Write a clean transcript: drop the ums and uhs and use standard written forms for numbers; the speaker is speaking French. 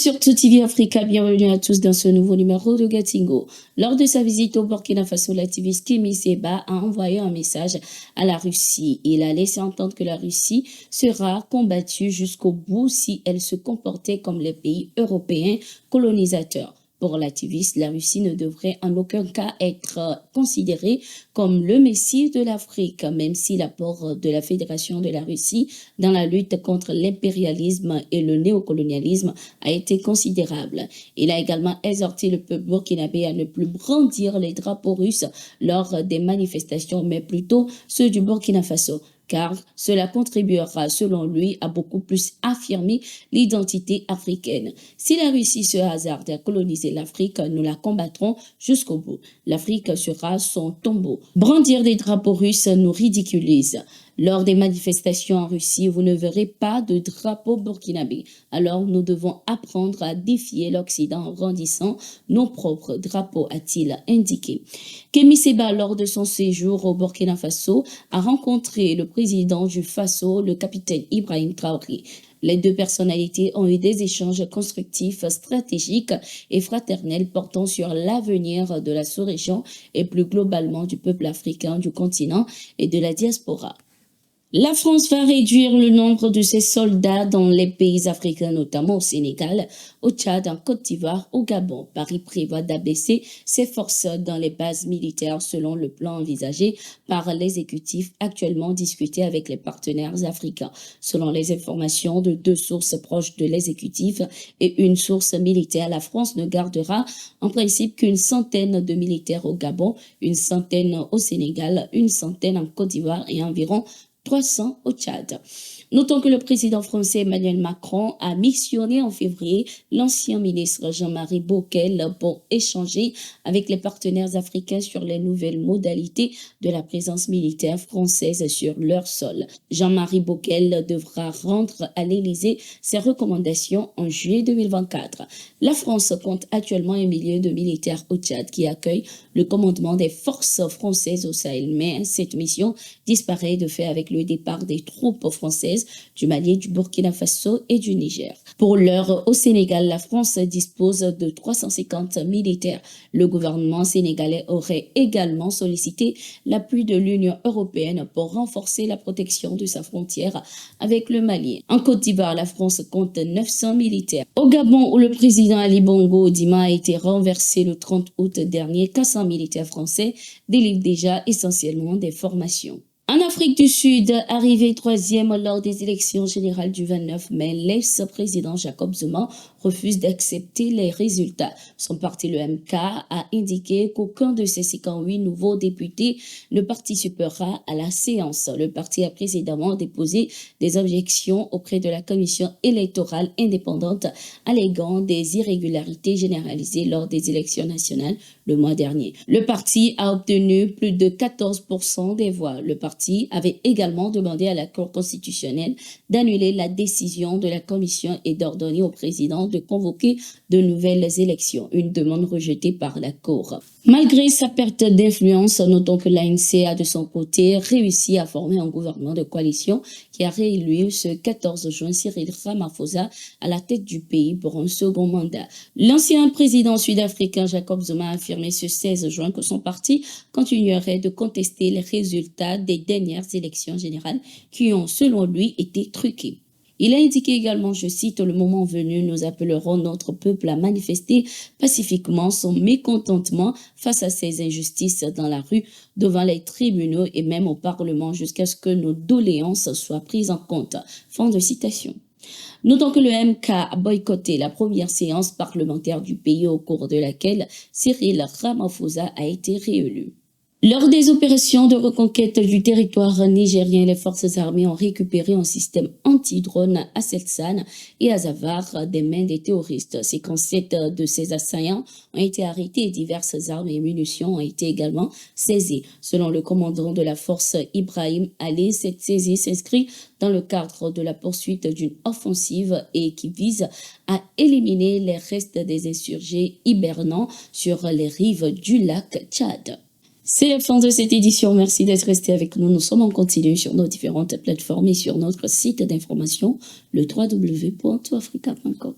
sur Tout TV Africa, bienvenue à tous dans ce nouveau numéro de Gatingo. Lors de sa visite au Burkina Faso, l'activiste Kémi Séba a envoyé un message à la Russie. Il a laissé entendre que la Russie sera combattue jusqu'au bout si elle se comportait comme les pays européens colonisateurs. Pour l'activiste, la Russie ne devrait en aucun cas être considérée comme le messie de l'Afrique, même si l'apport de la Fédération de la Russie dans la lutte contre l'impérialisme et le néocolonialisme a été considérable. Il a également exhorté le peuple burkinabé à ne plus brandir les drapeaux russes lors des manifestations, mais plutôt ceux du Burkina Faso, car cela contribuera, selon lui, à beaucoup plus affirmer l'identité africaine. Si la Russie se hasarde à coloniser l'Afrique, nous la combattrons jusqu'au bout. L'Afrique sera son tombeau. Brandir des drapeaux russes nous ridiculise. Lors des manifestations en Russie, vous ne verrez pas de drapeau burkinabé. Alors, nous devons apprendre à défier l'Occident en brandissant nos propres drapeaux, a-t-il indiqué. Kémi Séba, lors de son séjour au Burkina Faso, a rencontré le président du Faso, le capitaine Ibrahim Traoré. Les deux personnalités ont eu des échanges constructifs, stratégiques et fraternels portant sur l'avenir de la sous-région et plus globalement du peuple africain, du continent et de la diaspora. La France va réduire le nombre de ses soldats dans les pays africains, notamment au Sénégal, au Tchad, en Côte d'Ivoire, au Gabon. Paris prévoit d'abaisser ses forces dans les bases militaires selon le plan envisagé par l'exécutif actuellement discuté avec les partenaires africains. Selon les informations de deux sources proches de l'exécutif et une source militaire, la France ne gardera en principe qu'une centaine de militaires au Gabon, une centaine au Sénégal, une centaine en Côte d'Ivoire et environ 300 au Tchad. Notons que le président français Emmanuel Macron a missionné en février l'ancien ministre Jean-Marie Bockel pour échanger avec les partenaires africains sur les nouvelles modalités de la présence militaire française sur leur sol. Jean-Marie Bockel devra rendre à l'Élysée ses recommandations en juillet 2024. La France compte actuellement un millier de militaires au Tchad qui accueillent le commandement des forces françaises au Sahel. Mais cette mission disparaît de fait avec le départ des troupes françaises du Mali, du Burkina Faso et du Niger. Pour l'heure, au Sénégal, la France dispose de 350 militaires. Le gouvernement sénégalais aurait également sollicité l'appui de l'Union européenne pour renforcer la protection de sa frontière avec le Mali. En Côte d'Ivoire, la France compte 900 militaires. Au Gabon, où le président Ali Bongo Ondimba a été renversé le 30 août dernier, 400 militaires français délivrent déjà essentiellement des formations. En Afrique du Sud, arrivé troisième lors des élections générales du 29 mai, l'ex-président Jacob Zuma refuse d'accepter les résultats. Son parti, le MK, a indiqué qu'aucun de ses 58 nouveaux députés ne participera à la séance. Le parti a précédemment déposé des objections auprès de la commission électorale indépendante alléguant des irrégularités généralisées lors des élections nationales le mois dernier. Le parti a obtenu plus de 14% des voix. Le parti avait également demandé à la Cour constitutionnelle d'annuler la décision de la commission et d'ordonner au président de convoquer de nouvelles élections, une demande rejetée par la Cour. Malgré sa perte d'influence, notons que l'ANC a de son côté réussi à former un gouvernement de coalition qui a réélu ce 14 juin Cyril Ramaphosa à la tête du pays pour un second mandat. L'ancien président sud-africain Jacob Zuma a affirmé ce 16 juin que son parti continuerait de contester les résultats des dernières élections générales qui ont, selon lui, été truquées. Il a indiqué également, je cite, « Le moment venu, nous appellerons notre peuple à manifester pacifiquement son mécontentement face à ces injustices dans la rue, devant les tribunaux et même au Parlement jusqu'à ce que nos doléances soient prises en compte. » Fin de citation. Notons que le MK a boycotté la première séance parlementaire du pays au cours de laquelle Cyril Ramaphosa a été réélu. Lors des opérations de reconquête du territoire nigérien, les forces armées ont récupéré un système anti-drone à Selsan et à Zavar des mains des terroristes. 57 de ces assaillants ont été arrêtés et diverses armes et munitions ont été également saisies. Selon le commandant de la force Ibrahim Ali, cette saisie s'inscrit dans le cadre de la poursuite d'une offensive et qui vise à éliminer les restes des insurgés hibernants sur les rives du lac Tchad. C'est la fin de cette édition. Merci d'être resté avec nous. Nous sommes en continu sur nos différentes plateformes et sur notre site d'information, le www.toutafrica.com.